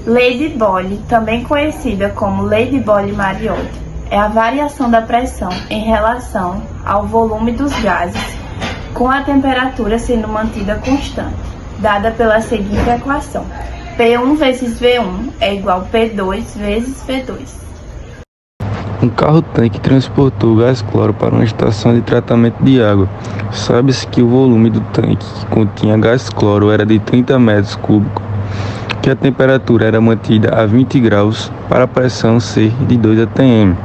Lei de Boyle, também conhecida como Lei de Boyle-Mariotte, é a variação da pressão em relação ao volume dos gases, com a temperatura sendo mantida constante, dada pela seguinte equação: P1 vezes V1 é igual a P2 vezes V2. Um carro-tanque transportou gás cloro para uma estação de tratamento de água. Sabe-se que o volume do tanque que continha gás cloro era de 30 metros cúbicos, que a temperatura era mantida a 20 graus para a pressão ser de 2 atm,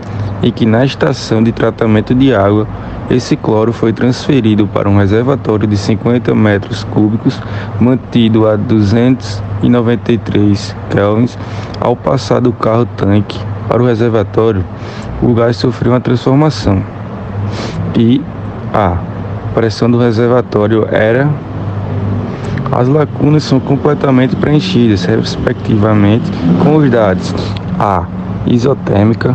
e que na estação de tratamento de água, esse cloro foi transferido para um reservatório de 50 metros cúbicos, mantido a 293 kelvins. Ao passar do carro-tanque para o reservatório, o gás sofreu uma transformação e a pressão do reservatório era... As lacunas são completamente preenchidas, respectivamente, com os dados: A. Isotérmica,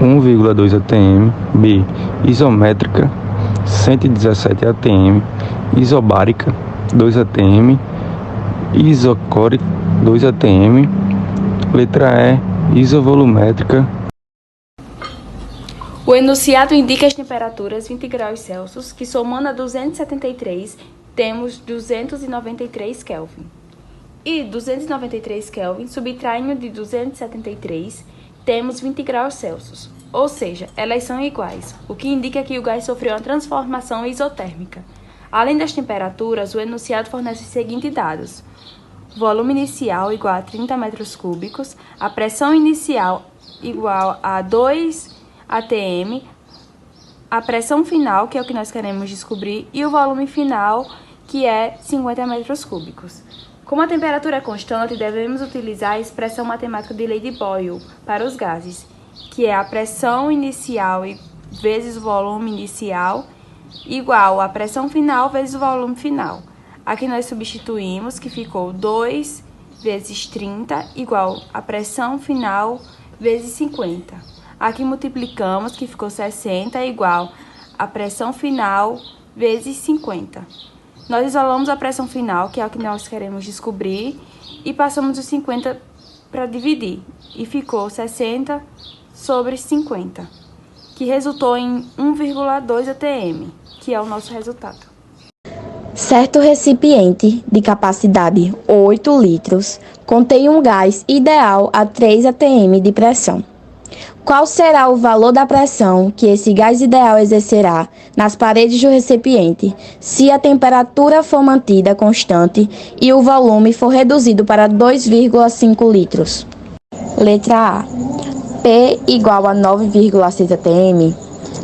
1,2 atm. B. Isométrica, 117 atm. Isobárica, 2 atm. Isocórica, 2 atm. Letra E. Isovolumétrica. O enunciado indica as temperaturas 20 graus Celsius, que somando a 273, temos 293 Kelvin. E 293 Kelvin, subtraindo de 273, temos 20 graus Celsius. Ou seja, elas são iguais, o que indica que o gás sofreu uma transformação isotérmica. Além das temperaturas, o enunciado fornece os seguintes dados: volume inicial igual a 30 metros cúbicos, a pressão inicial igual a 2 atm, a pressão final, que é o que nós queremos descobrir, e o volume final, que é 50 metros cúbicos. Como a temperatura é constante, devemos utilizar a expressão matemática de Lei de Boyle para os gases, que é a pressão inicial vezes o volume inicial igual a pressão final vezes o volume final. Aqui nós substituímos, que ficou 2 vezes 30 igual a pressão final vezes 50. Aqui multiplicamos, que ficou 60 igual a pressão final vezes 50. Nós isolamos a pressão final, que é o que nós queremos descobrir, e passamos os 50 para dividir. E ficou 60 sobre 50, que resultou em 1,2 atm, que é o nosso resultado. Certo recipiente de capacidade 8 litros contém um gás ideal a 3 atm de pressão. Qual será o valor da pressão que esse gás ideal exercerá nas paredes do recipiente se a temperatura for mantida constante e o volume for reduzido para 2,5 litros? Letra A. P igual a 9,6 atm.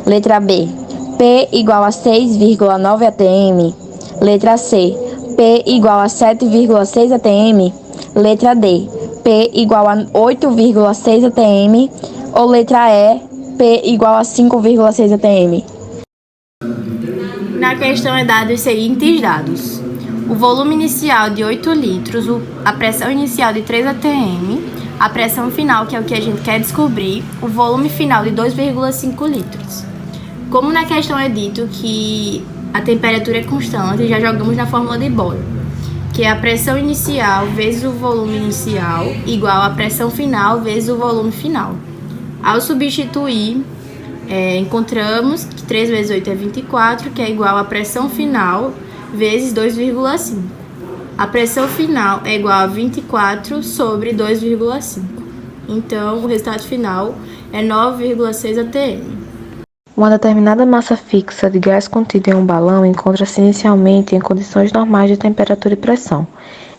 Letra B. P igual a 6,9 atm. Letra C. P igual a 7,6 atm. Letra D. P igual a 8,6 atm. Ou letra E, P igual a 5,6 atm. Na questão é dado os seguintes dados: o volume inicial de 8 litros, a pressão inicial de 3 atm, a pressão final, que é o que a gente quer descobrir, o volume final de 2,5 litros. Como na questão é dito que a temperatura é constante, já jogamos na fórmula de Boyle, que é a pressão inicial vezes o volume inicial igual a pressão final vezes o volume final. Ao substituir, encontramos que 3 vezes 8 é 24, que é igual a pressão final vezes 2,5. A pressão final é igual a 24 sobre 2,5. Então, o resultado final é 9,6 atm. Uma determinada massa fixa de gás contido em um balão encontra-se inicialmente em condições normais de temperatura e pressão.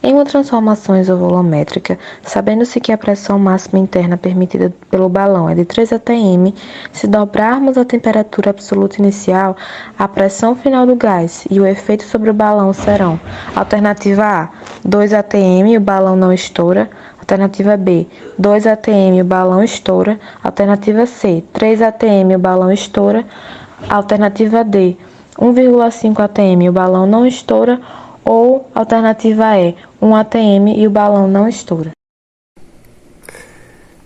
Em uma transformação isovolumétrica, sabendo-se que a pressão máxima interna permitida pelo balão é de 3 atm, se dobrarmos a temperatura absoluta inicial, a pressão final do gás e o efeito sobre o balão serão: alternativa A, 2 atm e o balão não estoura; alternativa B, 2 atm e o balão estoura; alternativa C, 3 atm e o balão estoura; alternativa D, 1,5 atm e o balão não estoura; ou alternativa E, 1 atm e o balão não estoura.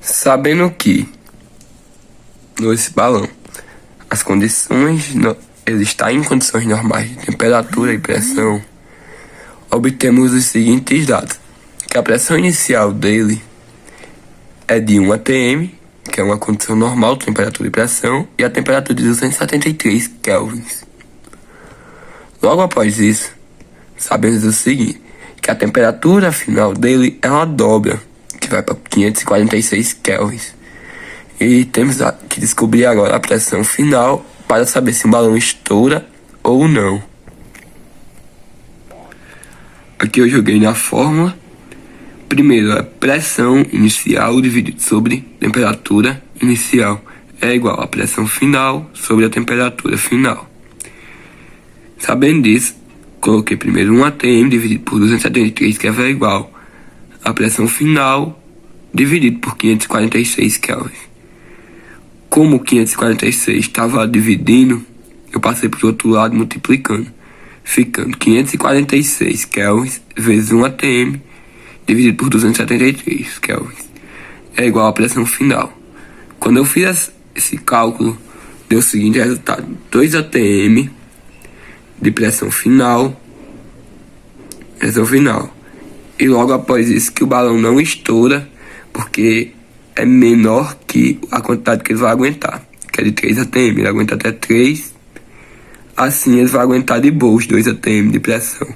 Sabendo que nesse balão as condições ele está em condições normais de temperatura e pressão, obtemos os seguintes dados, que que a pressão inicial dele é de 1 atm, que é uma condição normal de temperatura e pressão, e a temperatura de 273 kelvins. Logo após isso, sabemos o seguinte, que a temperatura final dele é uma dobra, que vai para 546 kelvins. E temos que descobrir agora a pressão final para saber se o balão estoura ou não. Aqui eu joguei na fórmula. Primeiro, a pressão inicial dividido sobre temperatura inicial é igual a pressão final sobre a temperatura final. Sabendo disso, coloquei primeiro 1 atm dividido por 273, que é igual a pressão final dividido por 546 kelvin. Como 546 estava dividindo, eu passei para o outro lado multiplicando, ficando 546 kelvins vezes 1 atm dividido por 273 kelvins é igual à pressão final. Quando eu fiz esse cálculo, deu o seguinte resultado: 2 atm de pressão final, e logo após isso que o balão não estoura, porque é menor que a quantidade que ele vai aguentar, que é de 3 atm, ele aguenta até 3, assim ele vai aguentar de boa os 2 atm de pressão.